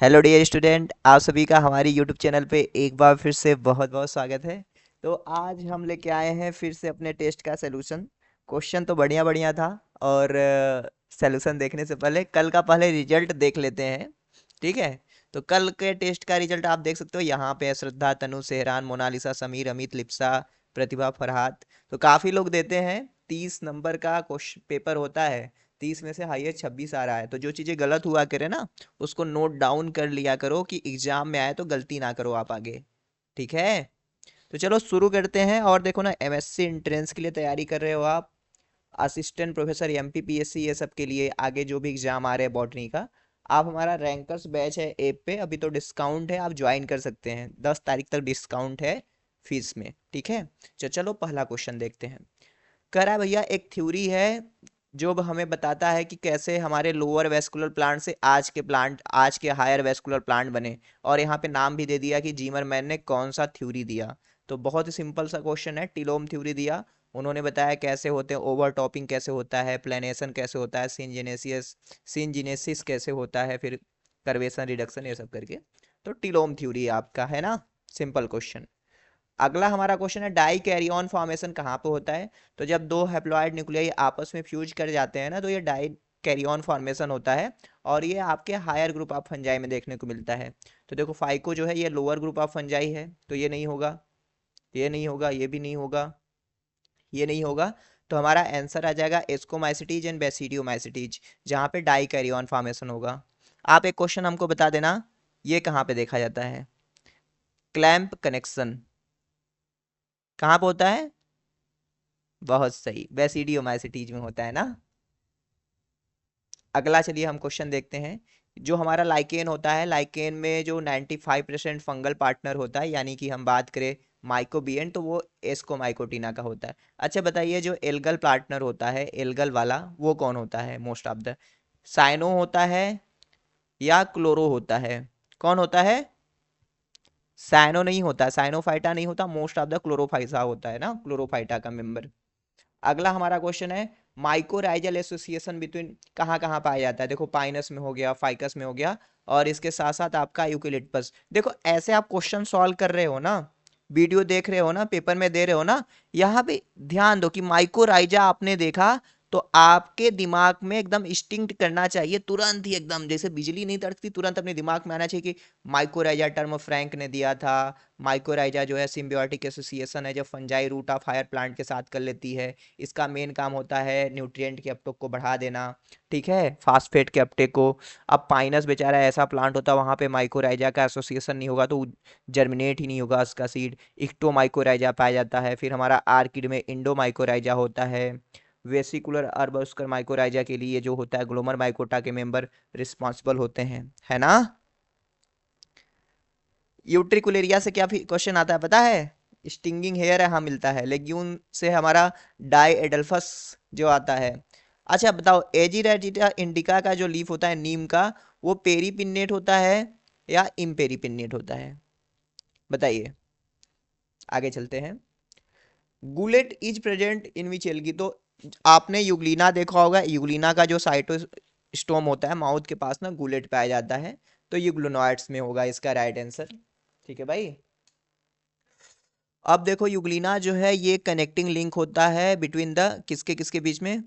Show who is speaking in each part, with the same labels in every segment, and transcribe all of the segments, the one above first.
Speaker 1: Hello dear student, आप सभी का हमारी यूट्यूब चैनल पे एक बार फिर से बहुत बहुत स्वागत है। तो आज हम लेके आए हैं फिर से अपने टेस्ट का सलूशन। क्वेश्चन तो बढ़िया बढ़िया था, और सलूशन देखने से पहले कल का पहले रिजल्ट देख लेते हैं। ठीक है। तो कल के टेस्ट का रिजल्ट आप देख सकते हो, यहाँ पे है श्रद्धा, तनु, सेहरान, मोनालिसा, समीर, अमित, लिप्सा, प्रतिभा, फरहाद। तो काफ़ी लोग देते हैं। 30 नंबर का क्वेश्चन पेपर होता है। 30 में से हाईएस्ट 26 आ रहा है, तो जो चीज़ें गलत हुआ करे ना, उसको नोट डाउन कर लिया करो कि एग्जाम में आए तो गलती ना करो आप आगे। ठीक है। तो चलो शुरू करते हैं। और देखो ना, एमएससी एंट्रेंस के लिए तैयारी कर रहे हो आप, असिस्टेंट प्रोफेसर, एमपीपीएससी, ये सब के लिए आगे जो भी एग्जाम आ रहे हैं बॉटनी का, आप हमारा रैंकर्स बैच है ऐप पे, अभी तो डिस्काउंट है, आप ज्वाइन कर सकते हैं। 10 तारीख तक डिस्काउंट है फीस में। ठीक है। चलो पहला क्वेश्चन देखते हैं। कह रहा है भैया, एक थ्योरी है जो हमें बताता है कि कैसे हमारे लोअर वेस्कुलर प्लांट से आज के हायर वेस्कुलर प्लांट बने। और यहाँ पे नाम भी दे दिया कि जीमरमैन ने कौन सा थ्योरी दिया। तो बहुत ही सिंपल सा क्वेश्चन है, टिलोम थ्योरी दिया। उन्होंने बताया कैसे होते हैं, ओवरटॉपिंग कैसे होता है, प्लेनेशन कैसे होता है, सिनजेनेसिस कैसे होता है, फिर कर्वेशन, रिडक्शन, ये सब करके। तो टिलोम थ्योरी आपका है ना, सिंपल क्वेश्चन। अगला हमारा क्वेश्चन है, डाई कैरियन फॉर्मेशन कहाँ पे होता है। तो जब दो हैप्लॉइड न्यूक्लियाई आपस में फ्यूज कर जाते हैं ना, तो ये डाई कैरियन फॉर्मेशन होता है। और ये आपके हायर ग्रुप ऑफ फंजाई में देखने को मिलता है। तो देखो, फाइको जो है ये लोअर ग्रुप ऑफ फंजाई है, तो ये नहीं होगा, ये नहीं होगा, ये भी नहीं होगा, ये नहीं होगा। तो हमारा आंसर आ जाएगा एस्कोमाइसिटीज एंड बेसिडियोमाइसिटीज, जहाँ पे डाई कैरियन फॉर्मेशन होगा। आप एक क्वेश्चन हमको बता देना, ये कहाँ पे देखा जाता है। क्लैंप कनेक्शन कहाँ पे होता है। बहुत सही, बेसिडियोमाइसिटीज में होता है ना। अगला चलिए हम क्वेश्चन देखते हैं। जो हमारा लाइकेन होता है, लाइकेन में जो 95% फंगल पार्टनर होता है, यानी कि हम बात करें माइकोबियन, तो वो एस्कोमाइकोटिना का होता है। अच्छा बताइए, जो एल्गल पार्टनर होता है, एल्गल वाला, वो कौन होता है मोस्ट ऑफ द। साइनो होता है या क्लोरो होता है। कौन होता है। साइनो नहीं होता, साइनोफाइटा नहीं होता, मोस्ट ऑफ द क्लोरोफाइसा होता है ना, क्लोरोफाइटा का मेंबर। अगला हमारा क्वेश्चन है, माइकोराइजल एसोसिएशन बिटवीन कहाँ कहाँ पाया जाता है। देखो, पाइनस में हो गया, फाइकस में हो गया, और इसके साथ साथ आपका यूकेलिप्टस। देखो ऐसे आप क्वेश्चन सॉल्व कर रहे हो ना, वीडियो देख रहे हो ना, पेपर में दे रहे हो ना, यहाँ पे ध्यान दो कि माइकोराइजा आपने देखा, तो आपके दिमाग में एकदम इंस्टिंक्ट करना चाहिए तुरंत ही, एकदम जैसे बिजली नहीं तड़कती, तुरंत अपने दिमाग में आना चाहिए कि माइकोराइजा टर्म फ्रैंक ने दिया था। माइकोराइजा जो है सिम्बियोटिक एसोसिएशन है, जब fungi root of higher plant के साथ कर लेती है। इसका मेन काम होता है न्यूट्रिएंट के अपटेक को बढ़ा देना। ठीक है, फास्फेट के अपटेक को। अब पाइनस बेचारा ऐसा प्लांट होता है, वहाँ पे माइकोराइजा का एसोसिएशन नहीं होगा तो जर्मिनेट ही नहीं होगा उसका सीड। इक्टोमाइकोराइजा पाया जाता है। फिर हमारा आर्किड में इंडोमाइकोराइजा होता है। वेसिकुलर अर्बस्कुलर माइकोराइजा के लिए जो होता है ग्लोमर माइकोटा के मेंबर रिस्पॉन्सिबल होते हैं, है ना। यूट्रिकुलेरिया से क्या क्वेश्चन आता है पता है। स्टिंगिंग हेयर है, हाँ मिलता है। लेग्यून से हमारा डाई एडल्फस जो आता है। अच्छा बताओ, एजीरेटिटा इंडिका का जो लीफ होता है नीम का, वो पेरीपिन्नेट होता है या इम्पेरीपिन्नेट होता है। बताइए। आगे चलते हैं। Gullet is present in which algae. तो आपने यूग्लिना देखा होगा, यूग्लिना का जो साइटोस्टोम होता है माउथ के पास ना, गुलेट पाया जाता है। तो यूग्लिनोइड्स में होगा इसका राइट आंसर। ठीक है भाई। अब देखो, यूग्लिना जो है ये कनेक्टिंग लिंक होता है बिटवीन द किसके किसके बीच में,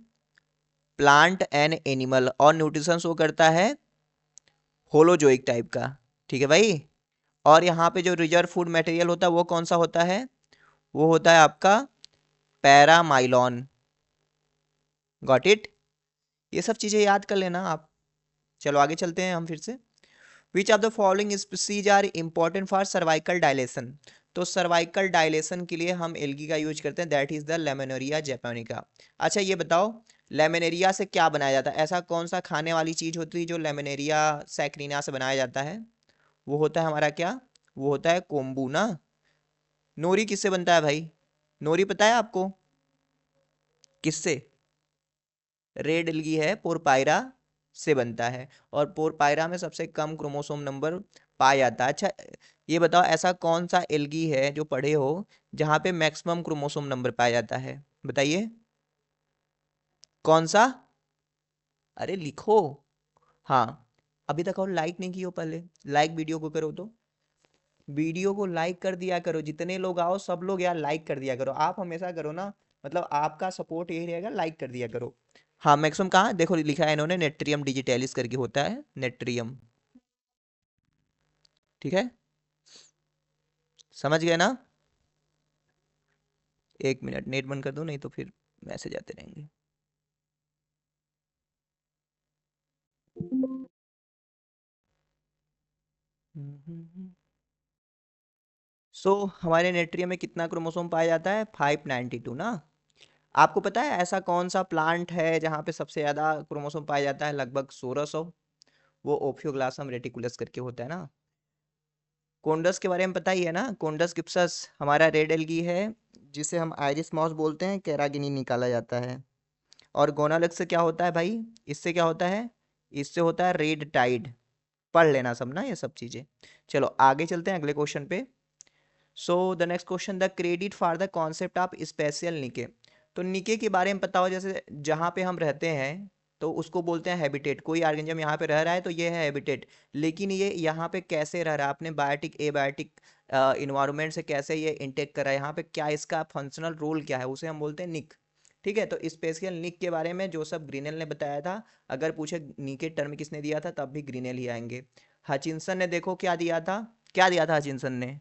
Speaker 1: प्लांट एंड एनिमल, और न्यूट्रिशन शो करता है होलोजोइक टाइप का। ठीक है भाई। और यहाँ पे जो रिजर्व फूड मटेरियल होता है वो कौन सा होता है, वो होता है आपका पैरामाइलॉन। Got it. ये सब चीजें याद कर लेना आप। चलो आगे चलते हैं हम फिर से। Which of the following species are important for cervical dilation. तो सर्वाइकल डायलेशन के लिए हम एल्गी का यूज करते हैं, that is the laminaria japonica. अच्छा ये बताओ, लेमिनेरिया से क्या बनाया जाता है। ऐसा कौन सा खाने वाली चीज होती है जो लेमिनेरिया सैक्रिना से बनाया जाता है। वो होता है हमारा क्या, वो होता है कोम्बू ना। नोरी किससे बनता है भाई, नोरी पता है आपको, किससे। रेड एल्गी है, पोरपायरा से बनता है। और पोरपायरा में सबसे कम क्रोमोसोम नंबर पाया जाता है। अच्छा ये बताओ, ऐसा कौन सा एल्गी है जो पढ़े हो जहाँ पे मैक्सिमम क्रोमोसोम नंबर पाया जाता है। बताइए कौन सा। अरे लिखो। हाँ, अभी तक और लाइक नहीं की हो, पहले लाइक वीडियो को करो, तो वीडियो को लाइक कर दिया करो, जितने लोग आओ सब लोग यार लाइक कर दिया करो, आप हमेशा करो ना, मतलब आपका सपोर्ट यही रहेगा, लाइक कर दिया करो। हाँ मैक्सिमम कहाँ देखो लिखा है इन्होंने, नेट्रियम डिजिटैलिस करके होता है, नेट्रियम। ठीक है, समझ गए ना? एक मिनट नेट बंद कर दो, नहीं तो फिर मैसेज आते रहेंगे। सो हमारे नेट्रियम में कितना क्रोमोसोम पाया जाता है? 592 ना। आपको पता है ऐसा कौन सा प्लांट है जहाँ पे सबसे ज़्यादा क्रोमोसोम पाया जाता है, लगभग 1600? वो ओफियोग्लासम रेटिकुलस करके होता है ना। कोंडस के बारे में पता ही है ना, कोंडस गिप्सस हमारा रेड एल्गी है, जिसे हम आयरिस मॉस बोलते हैं, कैरागिनी निकाला जाता है। और गोनालिक से क्या होता है भाई? इससे क्या होता है? इससे होता है रेड टाइड। पढ़ लेना सब ना ये सब चीज़ें। चलो आगे चलते हैं अगले क्वेश्चन पे। So the next question, the credit for the concept of special निके। तो निके के बारे में पता हो, जैसे जहाँ पे हम रहते हैं तो उसको बोलते हैं हैबिटेट, कोई ऑर्गेनिज्म यहाँ पे रह रहा है तो ये है हैबिटेट। लेकिन ये यहाँ पे कैसे रह रहा है, अपने बायोटिक एबायोटिक इन्वायरमेंट से कैसे ये इंटेक कर रहा है, यहाँ पे क्या इसका फंक्शनल रोल क्या है, उसे हम बोलते हैं निक। ठीक है, तो स्पेशल निक के बारे में जोसेफ ग्रीनेल ने बताया था। अगर पूछे निके टर्म किसने दिया था, तब भी ग्रीनेल ही आएंगे। हचिंसन ने देखो क्या दिया था, क्या दिया था हचिंसन ने?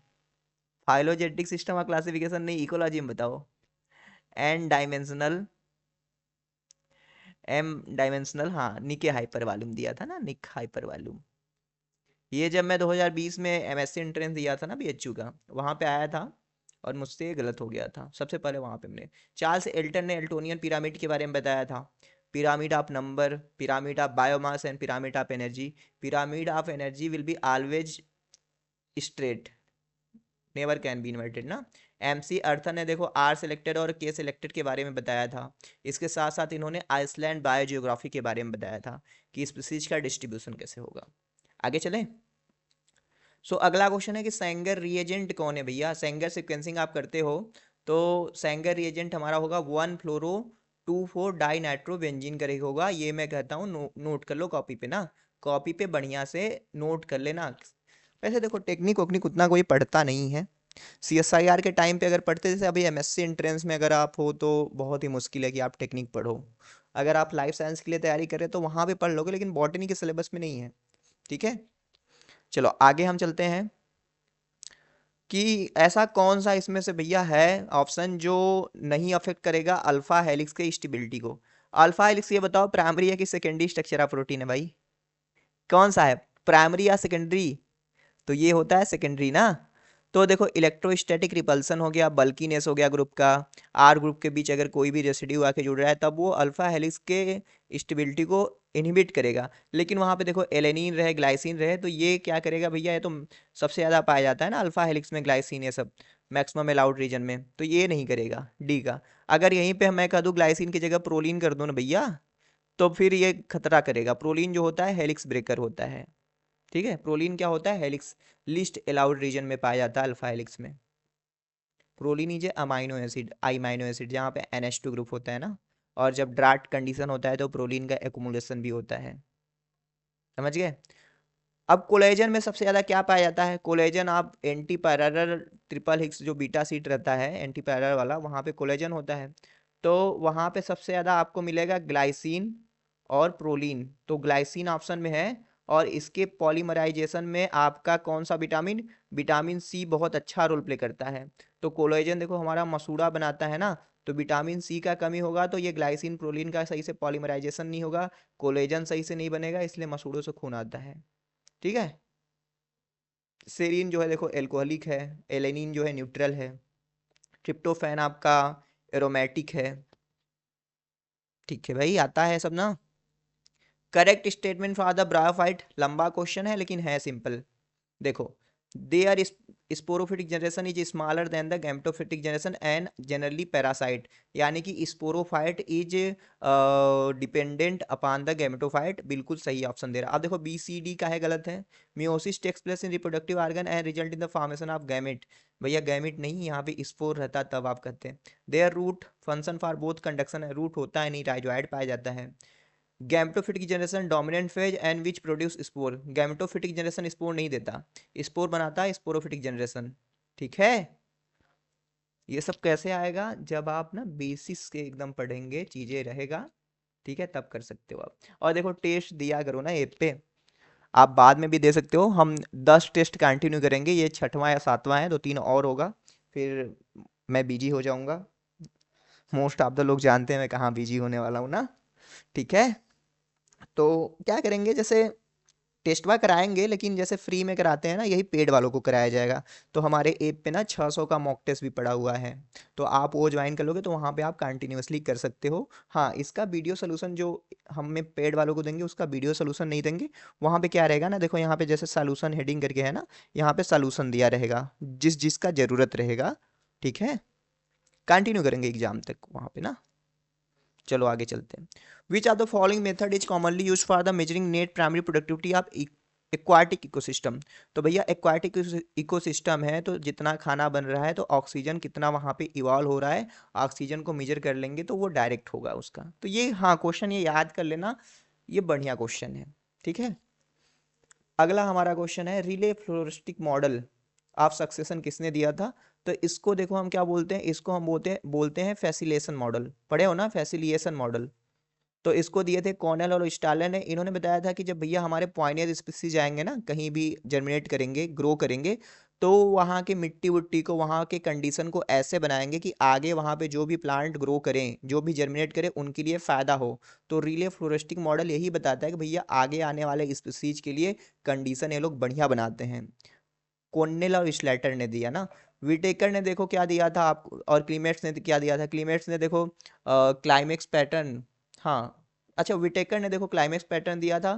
Speaker 1: फाइलोजेनेटिक सिस्टम और क्लासिफिकेशन नहीं, इकोलॉजी में बताओ। एन डायमेंशनल, एम डायमेंशनल, हाँ निके हाइपर वॉल्यूम दिया था ना, निक हाइपर वॉल्यूम। ये जब मैं 2020 में एमएससी एंट्रेंस दिया था ना बीएचयू का, वहाँ पे आया था और मुझसे ये गलत हो गया था, सबसे पहले वहाँ पे मैंने। चार्ल्स एल्टन ने एल्टोनियन पिरामिड के बारे में बताया था। Pyramid of number, pyramid of biomass and pyramid of energy. Pyramid of energy will be always straight, never can be inverted ना। एमसी अर्थर ने देखो आर सिलेक्टेड और के सिलेक्टेड के बारे में बताया था। इसके साथ साथ इन्होंने आइसलैंड बायोजियोग्राफी के बारे में बताया था कि स्पीसीज का डिस्ट्रीब्यूशन कैसे होगा। आगे चलें। सो अगला क्वेश्चन है कि सेंगर रिएजेंट कौन है भैया? सेंगर सीक्वेंसिंग आप करते हो तो सेंगर रिएजेंट हमारा होगा 1 फ्लोरो 2,4 डाई नाइट्रो बेंजीन करेगा होगा, ये मैं कहता हूँ नोट कर लो कॉपी पे ना, कॉपी पे बढ़िया से नोट कर लेना। वैसे देखो टेक्निक वोक्निक उतना कोई पढ़ता नहीं है, सीएसआईआर के टाइम पे अगर पढ़ते, जैसे अभी एमएससी एंट्रेंस में अगर आप हो तो बहुत ही मुश्किल है कि आप टेक्निक पढ़ो। अगर आप लाइफ साइंस के लिए तैयारी करें तो वहाँ पे पढ़ लोगे, लेकिन बॉटनी के सिलेबस में नहीं है। ठीक है, चलो आगे हम चलते हैं कि ऐसा कौन सा इसमें से भैया है ऑप्शन जो नहीं अफेक्ट करेगा अल्फा हेलिक्स के स्टेबिलिटी को। अल्फा हेलिक्स ये बताओ प्राइमरी है कि सेकेंडरी स्ट्रक्चर ऑफ प्रोटीन है भाई? कौन सा है, प्राइमरी या सेकेंडरी? तो ये होता है सेकेंडरी ना। तो देखो इलेक्ट्रोस्टैटिक रिपल्सन हो गया, बल्कीनेस हो गया ग्रुप का, आर ग्रुप के बीच अगर कोई भी रेसिड्यू आके जुड़ रहा है तब वो अल्फा हेलिक्स के स्टेबिलिटी को इनहिबिट करेगा। लेकिन वहाँ पे देखो एलेनिन रहे ग्लाइसिन रहे तो ये क्या करेगा भैया, ये तो सबसे ज़्यादा पाया जाता है ना अल्फा हेलिक्स में ग्लाइसिन, ये सब मैक्सिमम अलाउड रीजन में, तो ये नहीं करेगा डी का। अगर यहीं पे मैं कह दूँ ग्लाइसिन की जगह प्रोलीन कर दूँ ना भैया, तो फिर ये खतरा करेगा। प्रोलीन जो होता है हेलिक्स ब्रेकर होता है। ठीक है, प्रोलीन क्या होता है? हेलिक्स लिस्ट अलाउड रीजन में पाया जाता है अल्फा हेलिक्स में। Proline is amino acid, amino acid जहाँ पे NH2 ग्रुप होता है ना, और जब ड्राट कंडीशन होता है तो प्रोलीन का एक्युमुलेशन भी होता है। समझ गए? अब कोलेजन में सबसे ज़्यादा क्या पाया जाता है? कोलेजन आप एंटी पैरेलल ट्रिपल हिक्स जो बीटा सीट रहता है एंटी पैरेलल वाला, वहाँ पे कोलेजन होता है। तो वहाँ पे सबसे ज़्यादा आपको मिलेगा ग्लाइसिन और प्रोलीन, तो ग्लाइसिन ऑप्शन में है। और इसके पॉलीमराइजेशन में आपका कौन सा विटामिन? विटामिन सी बहुत अच्छा रोल प्ले करता है। तो कोलेजन देखो हमारा मसूड़ा बनाता है ना, तो विटामिन सी का कमी होगा तो ये ग्लाइसिन प्रोलीन का सही से पॉलीमराइजेशन नहीं होगा, कोलेजन सही से नहीं बनेगा, इसलिए मसूड़ों से खून आता है। ठीक है, सेरीन जो है देखो एल्कोहलिक है, एलेनिन जो है न्यूट्रल है, ट्रिप्टोफैन आपका एरोमेटिक है। ठीक है भाई, आता है सब ना। Correct statement for the bryophyte, लंबा क्वेश्चन है लेकिन है सिंपल। देखो they are sporophytic generation is smaller than the gametophytic generation and generally parasite, यानी कि sporophyte is dependent upon the gametophyte, बिल्कुल सही ऑप्शन दे रहा है। अब देखो बी सी डी का है गलत है। Meiosis takes place in reproductive organ and result in the formation of gamete, भैया गैमेट नहीं, यहाँ पे स्पोर रहता तब आप कहते हैं। Their root function for both conduction है, रूट होता है नहीं, राइजोइड पाया जाता है। Gametophytic generation dominant phase and which produce spore. Gametophytic generation spore नहीं देता, स्पोर बनाता है स्पोरोफिटिक जनरेशन। ठीक है, ये सब कैसे आएगा, जब आप ना बेसिस के एकदम पढ़ेंगे, चीजें रहेगा। ठीक है, तब कर सकते हो आप। और देखो टेस्ट दिया करो ना ऐप पे, आप बाद में भी दे सकते हो। हम 10 टेस्ट कंटिन्यू करेंगे, ये छठवां या सातवां है, 2-3 और होगा, फिर मैं बिजी हो जाऊंगा। मोस्ट ऑफ द लोग जानते हैं मैं कहाँ बिजी होने वाला हूँ ना। ठीक है, तो क्या करेंगे, जैसे टेस्ट बाय कराएंगे, लेकिन जैसे फ्री में कराते हैं ना, यही पेड वालों को कराया जाएगा। तो हमारे ऐप पे ना 600 का मॉक टेस्ट भी पड़ा हुआ है, तो आप वो ज्वाइन कर लोगे तो वहाँ पे आप कंटिन्यूअसली कर सकते हो। हाँ, इसका वीडियो सोल्यूशन जो हमें पेड वालों को देंगे, उसका वीडियो सोल्यूशन नहीं देंगे। वहाँ पे क्या रहेगा ना, देखो यहाँ पे जैसे सोल्यूशन हेडिंग करके है ना, यहाँ पे सोल्यूशन दिया रहेगा जिस जिसका ज़रूरत रहेगा। ठीक है, कंटिन्यू करेंगे एग्जाम तक वहाँ पे ना। चलो आगे चलते हैं। Which are the following method is commonly use for the measuring net primary productivity of aquatic ecosystem. तो भैया एक्वाटिक इकोसिस्टम है, तो जितना खाना बन रहा है तो ऑक्सीजन कितना वहाँ पे इवॉल्व हो रहा है, ऑक्सीजन को मेजर कर लेंगे तो वो डायरेक्ट होगा उसका। तो ये हाँ क्वेश्चन ये याद कर लेना, ये बढ़िया क्वेश्चन है। ठीक है, अगला हमारा क्वेश्चन है relay floristic model of succession किसने दिया था। तो इसको देखो हम क्या बोलते हैं, इसको हम बोलते हैं फैसिलेशन मॉडल। पढ़े हो ना फैसिलिएशन मॉडल। तो इसको दिए थे कॉर्नेल और स्टालन ने। इन्होंने बताया था कि जब भैया हमारे पॉइनियर स्पीसीज आएंगे ना, कहीं भी जर्मिनेट करेंगे, ग्रो करेंगे, तो वहाँ के मिट्टी वुट्टी को, वहाँ के कंडीशन को ऐसे बनाएंगे कि आगे वहाँ पे जो भी प्लांट ग्रो करें, जो भी जर्मिनेट करें, उनके लिए फ़ायदा हो। तो रिले फ्लोरिस्टिक मॉडल यही बताता है कि भैया आगे आने वाले स्पीसीज के लिए कंडीशन ये लोग बढ़िया बनाते हैं। कॉर्नेल और स्लेटर ने दिया ना। विटेकर ने देखो क्या दिया था आप, और क्लीमेट्स ने क्या दिया था। क्लीमेट्स ने देखो क्लाइमेक्स पैटर्न। हाँ, अच्छा विटेकर ने देखो क्लाइमेक्स पैटर्न दिया था।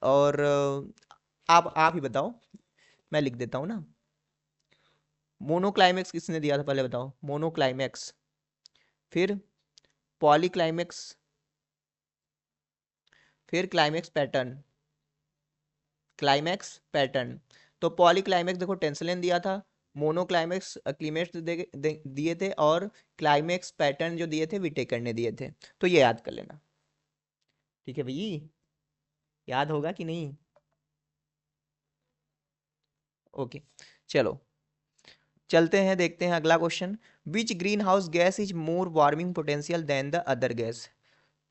Speaker 1: और आप ही बताओ, मैं लिख देता हूँ ना। मोनोक्लाइमेक्स किसने दिया था पहले बताओ, मोनोक्लाइमेक्स। फिर पॉलीक्लाइमेक्स, फिर क्लाइमेक्स पैटर्न, क्लाइमेक्स पैटर्न। तो पॉलीक्लाइमेक्स देखो टेंसलेन दिया था, मोनोक्लाइमेक्स क्लीमेट्स दिए थे, और क्लाइमेक्स पैटर्न जो दिए थे विटेकर ने दिए थे। तो ये याद कर लेना। ठीक है भैया, याद होगा कि नहीं। ओके, चलो चलते हैं, देखते हैं अगला question. Which green house gas is more warming potential than the other gas.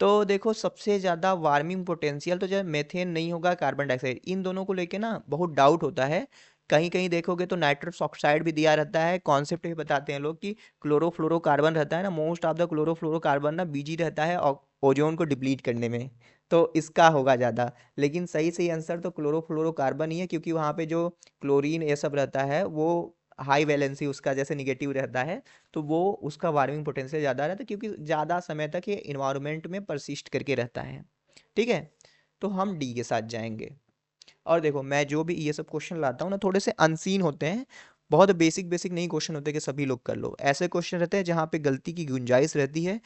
Speaker 1: तो देखो सबसे ज़्यादा वार्मिंग पोटेंशियल तो जो मेथेन नहीं होगा, कार्बन डाइऑक्साइड, इन दोनों को लेके ना बहुत डाउट होता है। कहीं कहीं देखोगे तो नाइट्रस ऑक्साइड भी दिया रहता है। कॉन्सेप्ट भी बताते हैं लोग कि क्लोरोफ्लोरोकार्बन रहता है ना, मोस्ट ऑफ द क्लोरोफ्लोरोकार्बन ना बिजी रहता है ओजोन को डिप्लीट करने में। तो इसका होगा ज़्यादा, लेकिन सही सही आंसर तो क्लोरोफ्लोरोकार्बन ही है, क्योंकि वहाँ पे जो क्लोरीन ये सब रहता है वो हाई वैलेंसी उसका जैसे निगेटिव रहता है, तो वो उसका वार्मिंग पोटेंशियल ज़्यादा रहता है, क्योंकि ज़्यादा समय तक ये इन्वायरमेंट में परसिस्ट करके रहता है। ठीक है, तो हम डी के साथ जाएंगे। और देखो मैं जो भी ये सब क्वेश्चन लाता हूँ ना, थोड़े से अनसीन होते हैं, बहुत बेसिक बेसिक नहीं क्वेश्चन होते कि सभी लोग कर लो। ऐसे क्वेश्चन रहते हैं जहाँ पे गलती की गुंजाइश रहती है।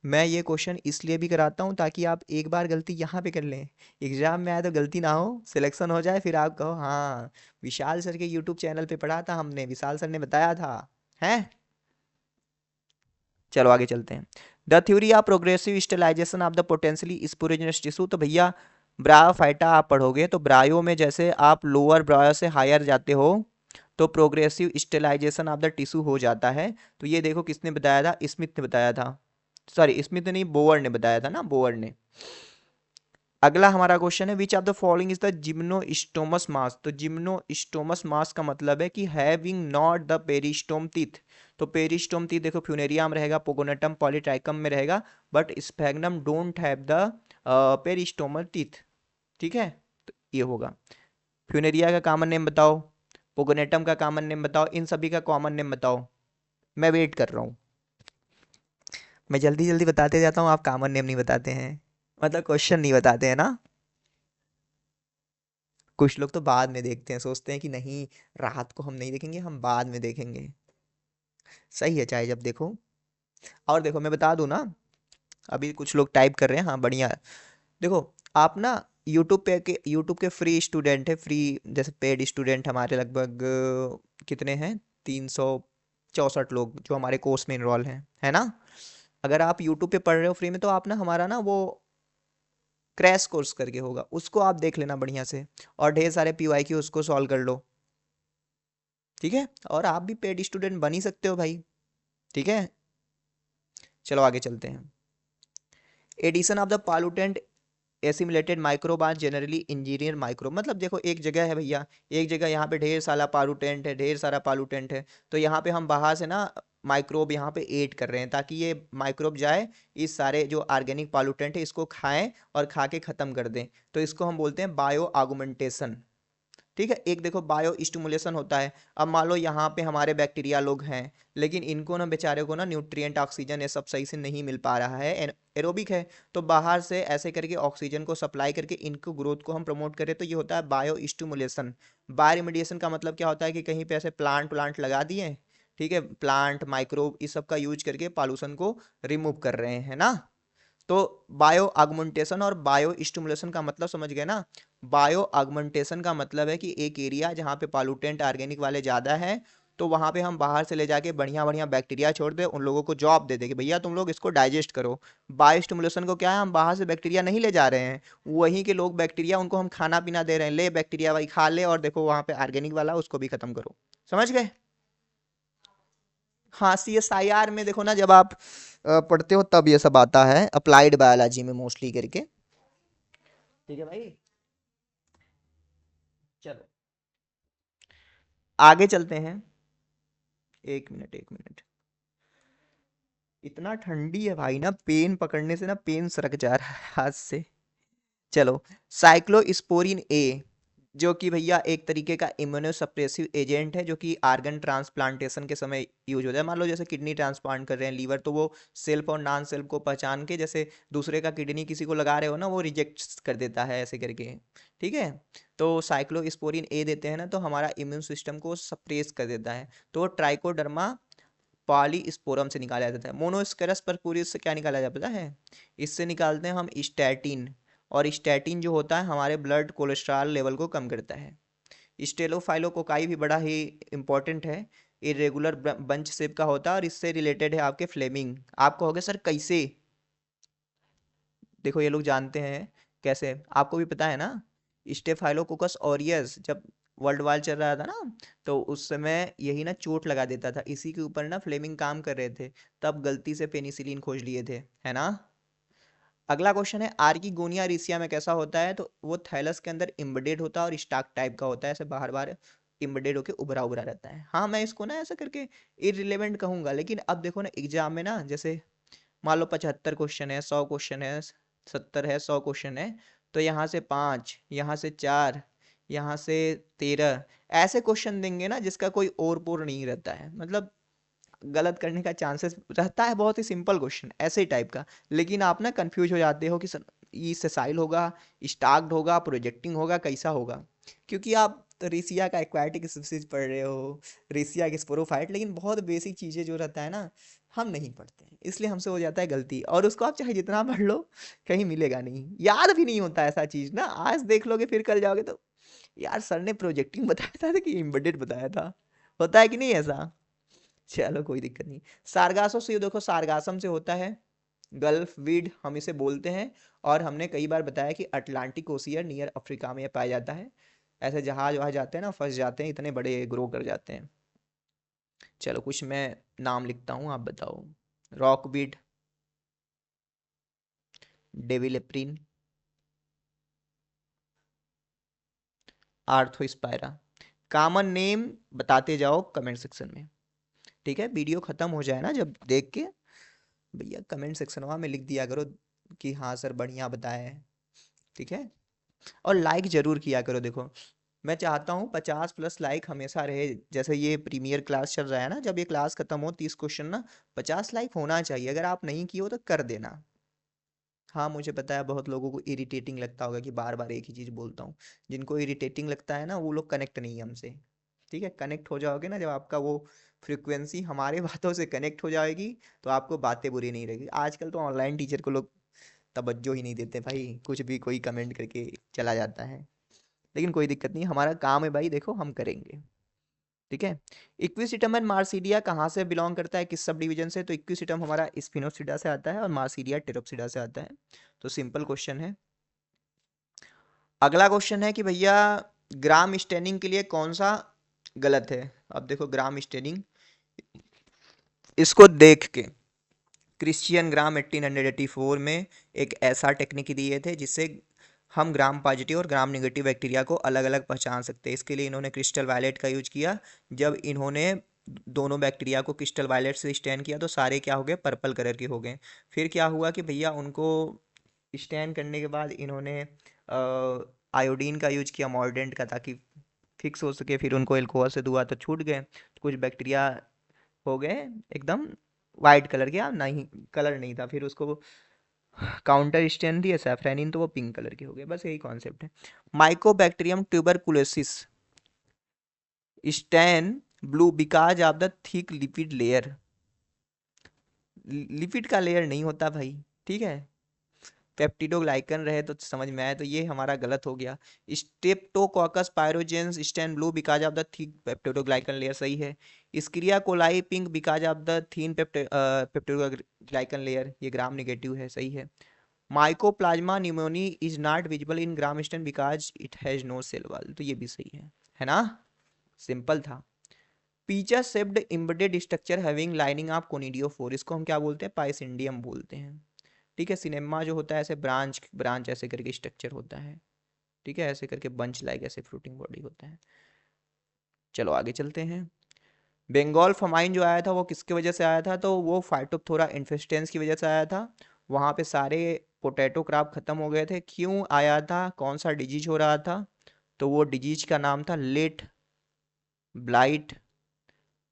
Speaker 1: मैं ये क्वेश्चन इसलिए भी कराता हूँ ताकि आप एक बार गलती यहाँ पे कर लें, एग्जाम में आए तो गलती ना हो, सिलेक्शन हो जाए, फिर आप कहो हाँ विशाल सर के यूट्यूब चैनल पे पढ़ा था हमने, विशाल सर ने बताया था। हैं, चलो आगे चलते हैं। The theory of progressive sterilisation of the potentially sporogenous tissue. तो भैया ब्रायोफाइटा आप पढ़ोगे, तो ब्रायो में जैसे आप लोअर ब्रायो से हायर जाते हो तो progressive sterilisation of the tissue हो जाता है। तो ये देखो किसने बताया था, स्मिथ ने बताया था। सॉरी स्मिथ ने नहीं, बोवर ने बताया था ना, बोवर ने। अगला हमारा क्वेश्चन है which of the following is the gymnostomous moss. तो जिम्नोस्टोमस मास का मतलब है कि having not the peristome teeth. तो पेरिस्टोम टीथ देखो फ्यूनेरिया में रहेगा, पोगोनेटम पॉलीट्राइकम में रहेगा, but sphagnum don't have the peristomal teeth. ठीक है, तो ये होगा। फ्यूनेरिया का कॉमन नेम बताओ, पोगोनेटम का कॉमन नेम बताओ, इन सभी का कॉमन नेम बताओ। मैं वेट कर रहा हूँ, मैं जल्दी जल्दी बताते जाता हूँ, आप कॉमन नेम नहीं बताते हैं, मतलब क्वेश्चन नहीं बताते हैं ना। कुछ लोग तो बाद में देखते हैं, सोचते हैं कि नहीं रात को हम नहीं देखेंगे, हम बाद में देखेंगे। सही है, चाहे जब देखो। और देखो मैं बता दूं ना, अभी कुछ लोग टाइप कर रहे हैं, हाँ बढ़िया। देखो आप ना यूट्यूब के फ्री स्टूडेंट है, फ्री जैसे पेड स्टूडेंट हमारे लगभग कितने हैं, 364 लोग जो हमारे कोर्स में इनरोल हैं, है ना। अगर आप यूट्यूब पे पढ़ रहे हो फ्री में, तो आप ना हमारा ना वो क्रैश कोर्स करके होगा, उसको आप देख लेना बढ़िया से, और ढेर सारे पीवाईक्यू उसको सॉल्व कर लो। ठीक है, और आप भी पेड स्टूडेंट बन ही सकते हो भाई। ठीक है, चलो आगे चलते हैं। Addition of the pollutant assimilated microbe are generally engineer micro, मतलब देखो एक जगह है भैया, एक जगह यहाँ पे ढेर सारा पॉल्यूटेंट है, ढेर सारा पॉल्यूटेंट है, तो यहाँ पे हम बाहर से ना माइक्रोब यहाँ पे ऐड कर रहे हैं, ताकि ये माइक्रोब जाए, इस सारे जो ऑर्गेनिक पॉल्यूटेंट है इसको खाएं और खा के ख़त्म कर दें, तो इसको हम बोलते हैं बायो आगुमेंटेशन। ठीक है, एक देखो बायो स्टिमुलेशन होता है। अब मान लो यहाँ पे हमारे बैक्टीरिया लोग हैं, लेकिन इनको ना बेचारे को ना न्यूट्रिएंट ऑक्सीजन ये सब सही से नहीं मिल पा रहा है, एरोबिक है, तो बाहर से ऐसे करके ऑक्सीजन को सप्लाई करके इनको ग्रोथ को हम प्रमोट करें, तो ये होता है बायो स्टिमुलेशन। बायोरिमेडिएशन का मतलब क्या होता है कि कहीं पे ऐसे प्लांट प्लांट लगा दिए, ठीक है, प्लांट माइक्रोब इस सब का यूज करके पॉल्यूशन को रिमूव कर रहे हैं ना। तो बायो आगमेंटेशन और बायो स्टिमुलेशन का मतलब समझ गए ना। बायो आगमेंटेशन का मतलब है कि एक एरिया जहाँ पे पॉल्यूटेंट ऑर्गेनिक वाले ज़्यादा है, तो वहाँ पे हम बाहर से ले जाके बढ़िया बढ़िया बैक्टीरिया छोड़ दे, उन लोगों को जॉब दे दे कि भैया तुम लोग इसको डाइजेस्ट करो। बायो स्टिमुलेशन को क्या है, हम बाहर से बैक्टीरिया नहीं ले जा रहे हैं, वहीं के लोग बैक्टीरिया उनको हम खाना पीना दे रहे हैं, ले बैक्टीरिया भाई खा ले, और देखो वहाँ पे ऑर्गेनिक वाला उसको भी खत्म करो। समझ गए। हाँ, CSIR में देखो ना, जब आप पढ़ते हो तब ये सब आता है, अप्लाइड बायोलॉजी में मोस्टली करके। ठीक है भाई, चलो आगे चलते हैं। एक मिनट एक मिनट, इतना ठंडी है भाई ना, पेन पकड़ने से ना पेन सरक जा रहा है हाथ से। चलो, साइक्लोस्पोरिन ए, जो कि भैया एक तरीके का इम्यूनोसप्रेसिव एजेंट है, जो कि आर्गन ट्रांसप्लांटेशन के समय यूज होता है। मान लो जैसे किडनी ट्रांसप्लांट कर रहे हैं, लीवर, तो वो सेल्फ और नॉन सेल्फ को पहचान के, जैसे दूसरे का किडनी किसी को लगा रहे हो ना, वो रिजेक्ट कर देता है ऐसे करके। ठीक है, तो साइक्लोस्पोरिन ए देते हैं ना, तो हमारा इम्यून सिस्टम को सप्रेस कर देता है। तो ट्राइकोडर्मा पॉलीस्पोरम से निकाला जाता है। मोनोस्केरस परपुरिस से क्या निकाला जाता है, इससे निकालते हैं हम स्टैटिन, और स्टैटिन जो होता है हमारे ब्लड कोलेस्ट्रॉल लेवल को कम करता है। स्टेलोफाइलोकोकाई भी बड़ा ही इंपॉर्टेंट है, इरेगुलर बंच शेप का होता है, और इससे रिलेटेड है आपके फ्लेमिंग। आप कहोगे सर कैसे, देखो ये लोग जानते हैं कैसे, आपको भी पता है ना। स्टेफाइलोकोकस ऑरियस जब वर्ल्ड वार चल रहा था ना, तो उस समय यही ना चोट लगा देता था, इसी के ऊपर ना फ्लेमिंग काम कर रहे थे, तब गलती से पेनिसिलिन खोज लिए थे, है ना। अगला क्वेश्चन है, आर्किगोनिया रिसिया में कैसा होता है, तो वो थैलस के अंदर इम्बेडेड होता है और स्टाक टाइप का होता है, ऐसे बाहर बाहर इम्बेडेड होके उभरा उभरा रहता है। हाँ, मैं इसको ना ऐसा करके इररिलेवेंट कहूंगा, लेकिन अब देखो ना एग्जाम में ना, जैसे मान लो 75 क्वेश्चन है, 100 क्वेश्चन है, 70 है, 100 क्वेश्चन है, तो यहाँ से 5, यहाँ से 4, यहाँ से 13 ऐसे क्वेश्चन देंगे ना, जिसका कोई और पोर नहीं रहता है, मतलब गलत करने का चांसेस रहता है, बहुत ही सिंपल क्वेश्चन ऐसे ही टाइप का, लेकिन आप ना कंफ्यूज हो जाते हो कि ये सेसाइल होगा, स्टाक्ड होगा, प्रोजेक्टिंग होगा, कैसा होगा, क्योंकि आप रेसिया का एक्वाटिक स्पीसीज पढ़ रहे हो, रेसिया के स्पोरोफाइट, लेकिन बहुत बेसिक चीज़ें जो रहता है ना, हम नहीं पढ़ते हैं, इसलिए हमसे हो जाता है गलती, और उसको आप चाहे जितना पढ़ लो कहीं मिलेगा नहीं, याद भी नहीं होता ऐसा चीज़ ना, आज देख लोगे फिर कल जाओगे तो यार सर ने प्रोजेक्टिंग बताया था कि एम्बेडेड बताया था, होता है कि नहीं ऐसा। चलो कोई दिक्कत नहीं। सारगासो से देखो, सारगासम से होता है गल्फ वीड, हम इसे बोलते हैं, और हमने कई बार बताया कि अटलांटिक ओशियन नियर अफ्रीका में यह पाया जाता है। ऐसे जहाज वहाज जाते हैं ना, फंस जाते हैं, इतने बड़े ग्रो कर जाते हैं। चलो कुछ मैं नाम लिखता हूँ, आप बताओ। रॉकवीड, डेविलेप्रिन, आर्थोस्पायरा। कॉमन नेम बताते जाओ कमेंट सेक्शन में। ठीक है, वीडियो खत्म हो जाए ना जब देख के, भैया कमेंट सेक्शन में लिख दिया करो कि हाँ सर बढ़िया बताया है। ठीक है, और लाइक जरूर किया करो। देखो मैं चाहता हूँ 50+ लाइक हमेशा रहे, जैसे ये प्रीमियर क्लास चल रहा है ना, जब ये क्लास खत्म हो 30 क्वेश्चन ना, 50 लाइक होना चाहिए, अगर आप नहीं किए हो तो कर देना। हाँ मुझे पता है बहुत लोगों को इरिटेटिंग लगता होगा कि बार बार एक ही चीज़ बोलता हूँ, जिनको इरिटेटिंग लगता है ना वो लोग कनेक्ट नहीं है हमसे। ठीक है, कनेक्ट हो जाओगे ना, जब आपका वो फ्रिक्वेंसी हमारे बातों से कनेक्ट हो जाएगी, तो आपको बातें बुरी नहीं लगेगी। आजकल तो ऑनलाइन टीचर को लोग तवज्जो ही नहीं देते भाई, कुछ भी कोई कमेंट करके चला जाता है, लेकिन कोई दिक्कत नहीं, हमारा काम है भाई, देखो हम करेंगे। ठीक है, इक्विसिटम एंड मार्सीडिया कहाँ से बिलोंग करता है, किस सब डिवीजन से, तो इक्विसिटम हमारा स्पिनोसिडा से आता है, और मार्सीडिया टेरोप्सिडा से आता है। तो सिंपल क्वेश्चन है। अगला क्वेश्चन है कि भैया ग्राम स्टेनिंग के लिए कौन सा गलत है। अब देखो ग्राम स्टेनिंग, इसको देख के क्रिश्चियन ग्राम 1884 में एक ऐसा टेक्निक दिए थे जिससे हम ग्राम पॉजिटिव और ग्राम नेगेटिव बैक्टीरिया को अलग अलग पहचान सकते हैं। इसके लिए इन्होंने क्रिस्टल वायलेट का यूज किया। जब इन्होंने दोनों बैक्टीरिया को क्रिस्टल वायलेट से स्टैन किया तो सारे क्या हो गए, पर्पल कलर के हो गए। फिर क्या हुआ कि भैया उनको स्टैन करने के बाद इन्होंने आयोडीन का यूज किया मॉर्डेंट का, ताकि फिक्स हो सके। फिर उनको एल्कोहल से धुआ तो छूट गए, कुछ बैक्टीरिया हो गए एकदम वाइट कलर के, नहीं कलर नहीं था। फिर उसको काउंटर स्टेन दिए सैफरानिन तो वो पिंक कलर के हो गए। बस यही कॉन्सेप्ट है। Mycobacterium tuberculosis stand blue because of the thick lipid layer. Lipid का लेयर नहीं होता भाई, ठीक है। पेप्टिडोग्लाइकन रहे तो समझ में आए, तो ये हमारा गलत हो गया। Streptococcus pyogenes stain blue because of the thick peptidoglycan layer, सही है। Escherichia coli pink because of the thin peptidoglycan layer, ये ग्राम नेगेटिव है, सही है। Mycoplasma pneumoniae is not visible in gram stain because it has no cell wall, तो ये भी सही है ना, सिंपल था। Pitcher shaped embedded structure having lining of conidiophore, इसको हम क्या बोलते हैं, पाइसिडियम बोलते हैं। ठीक है। सिनेमा जो होता है ऐसे ब्रांच ब्रांच ऐसे करके स्ट्रक्चर होता है, ठीक है, ऐसे करके बंच लाइक ऐसे फ्रूटिंग बॉडी होता है। चलो आगे चलते हैं। बंगाल फमाइन जो आया था वो किसकी वजह से आया था, तो वो फाइटोप्थोरा इन्फेस्टेंस की वजह से आया था। वहाँ पे सारे पोटैटो क्रॉप खत्म हो गए थे। क्यों आया था, कौन सा डिजीज हो रहा था, तो वो डिजीज का नाम था late blight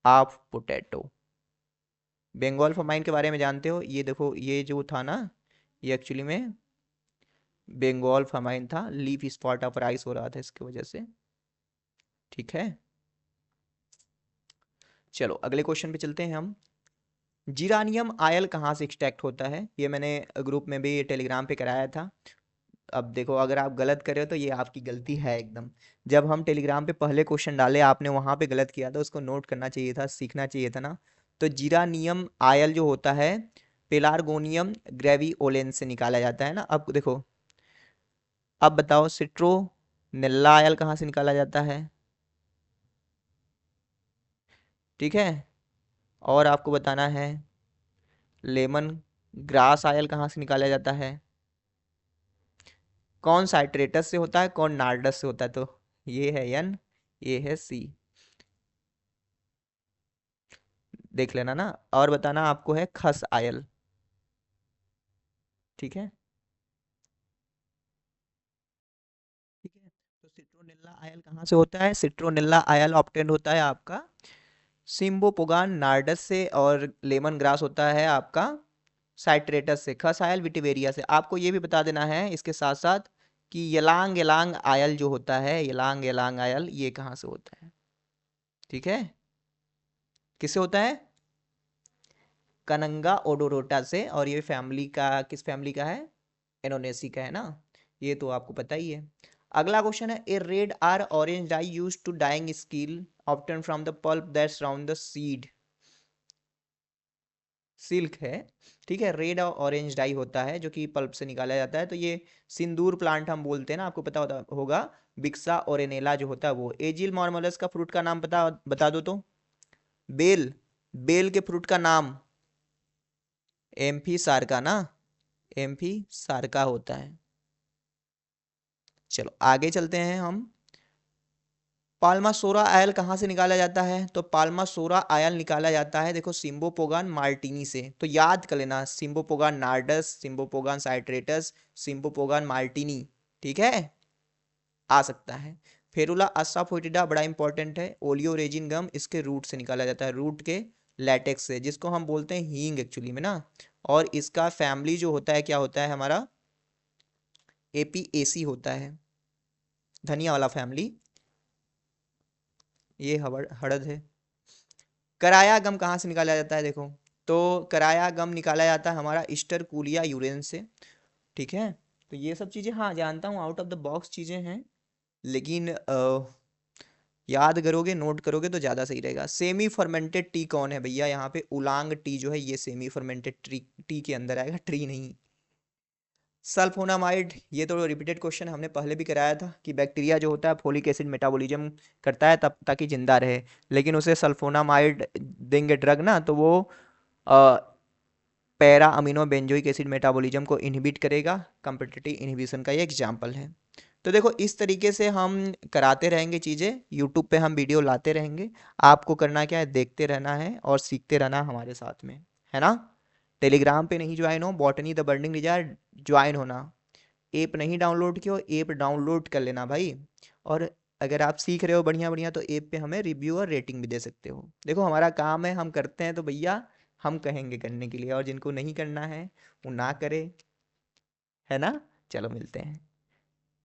Speaker 1: of potato. Bengal famine के बारे में जानते हो, ये देखो ये जो था ना, ये एक्चुअली में बंगाल फमाइन था। लीफ स्पॉट ऑफ राइस हो रहा था इसकी वजह से, ठीक है। चलो अगले क्वेश्चन पे चलते हैं हम। जीरानियम आयल कहाँ से एक्सट्रैक्ट होता है, ये मैंने ग्रुप में भी टेलीग्राम पे कराया था। अब देखो अगर आप गलत करे हो तो ये आपकी गलती है एकदम। जब हम टेलीग्राम पे पहले क्वेश्चन डाले आपने वहां पे गलत किया था, उसको नोट करना चाहिए था, सीखना चाहिए था ना। तो जीरानियम आयल जो होता है पेलार्गोनियम ग्रेविओलेंस से निकाला जाता है ना। अब देखो, अब बताओ सिट्रोनेल्ला आयल कहाँ से निकाला जाता है, ठीक है। और आपको बताना है लेमन ग्रास आयल कहाँ से निकाला जाता है। कौन साइट्रेटस से होता है, कौन नार्डस से होता है, तो ये है एन, ये है सी, देख लेना ना। और बताना आपको है खस आयल, ठीक है। ठीक है। तो सिट्रोनेल्ला आयल कहाँ से होता है, सिट्रोनेल्ला आयल ऑब्टेन होता है आपका सिम्बोपोगान नार्डस से, और लेमन ग्रास होता है आपका साइट्रेटस से। खस आयल विटिवेरिया से। आपको ये भी बता देना है इसके साथ साथ कि यलांग यलांग आयल जो होता है, यलांग यलांग आयल ये कहाँ से होता है, ठीक है। किससे होता है, कनंगा ओडोरोटा से। और ये फैमिली का किस फैमिली का है, एनोनेसी का है ना, ये तो आपको पता ही है। अगला क्वेश्चन है a red or orange dye use to dyeing स्किल obtain from the pulp that surround the seed, silk है, ठीक है। रेड और ऑरेंज डाई होता है जो कि पल्प से निकाला जाता है। तो ये सिंदूर प्लांट हम बोलते हैं ना, आपको पता होगा। बिक्सा ओरेनेला जो होता है वो। एजिल मार्मोलस का फ्रूट का नाम बता बता दो तो। बेल, बेल के फ्रूट का नाम एम्फी सार्का ना, एम्फी सार्का होता है। चलो आगे चलते हैं हम। पाल्मासोरा आयल कहाँ से निकाला जाता है, तो पाल्मासोरा आयल निकाला जाता है देखो सिम्बोपोगान मार्टिनी से। तो याद कर लेना, सिम्बोपोगान नार्डस, सिम्बोपोगान साइट्रेटस, सिम्बोपोगान मार्टिनी, ठीक है, आ सकता है। फेरुला असाफोइटिडा बड़ा इंपॉर्टेंट है। ओलियोरेजिन गम इसके रूट से निकाला जाता है, रूट के लैटेक्स से, जिसको हम बोलते हैं हींग एक्चुअली में ना। और इसका फैमिली जो होता है क्या होता है हमारा, एपीएसी होता है, धनिया वाला फैमिली, ये हड़द है। कराया गम कहाँ से निकाला जाता है देखो, तो कराया गम निकाला जाता है हमारा ईस्टरकूलिया यूरेन से, ठीक है। तो ये सब चीज़ें हाँ जानता हूँ, आउट ऑफ द बॉक्स चीज़ें हैं, लेकिन याद करोगे नोट करोगे तो ज़्यादा सही रहेगा। सेमी फर्मेंटेड टी कौन है भैया, यहाँ पे उलांग टी जो है ये सेमी फर्मेंटेड टी के अंदर आएगा, ट्री नहीं। सल्फोनामाइड, ये तो रिपीटेड क्वेश्चन हमने पहले भी कराया था कि बैक्टीरिया जो होता है फोलिक एसिड मेटाबॉलिज्म करता है तब ताकि जिंदा रहे, लेकिन उसे सल्फोनामाइड देंगे ड्रग ना तो वो para amino benzoic acid metabolism को इनहिबिट करेगा। कम्पिटिटिव इनहिबिशन का ये एग्जाम्पल है। तो देखो इस तरीके से हम कराते रहेंगे चीज़ें, यूट्यूब पे हम वीडियो लाते रहेंगे। आपको करना क्या है, देखते रहना है और सीखते रहना हमारे साथ में, है ना। टेलीग्राम पे नहीं ज्वाइन हो, botany the burning desire join होना। ऐप नहीं डाउनलोड किया, ऐप डाउनलोड कर लेना भाई। और अगर आप सीख रहे हो बढ़िया बढ़िया तो ऐप पे हमें रिव्यू और रेटिंग भी दे सकते हो। देखो हमारा काम है, हम करते हैं तो भैया हम कहेंगे करने के लिए, और जिनको नहीं करना है वो ना करे, है ना। चलो मिलते हैं।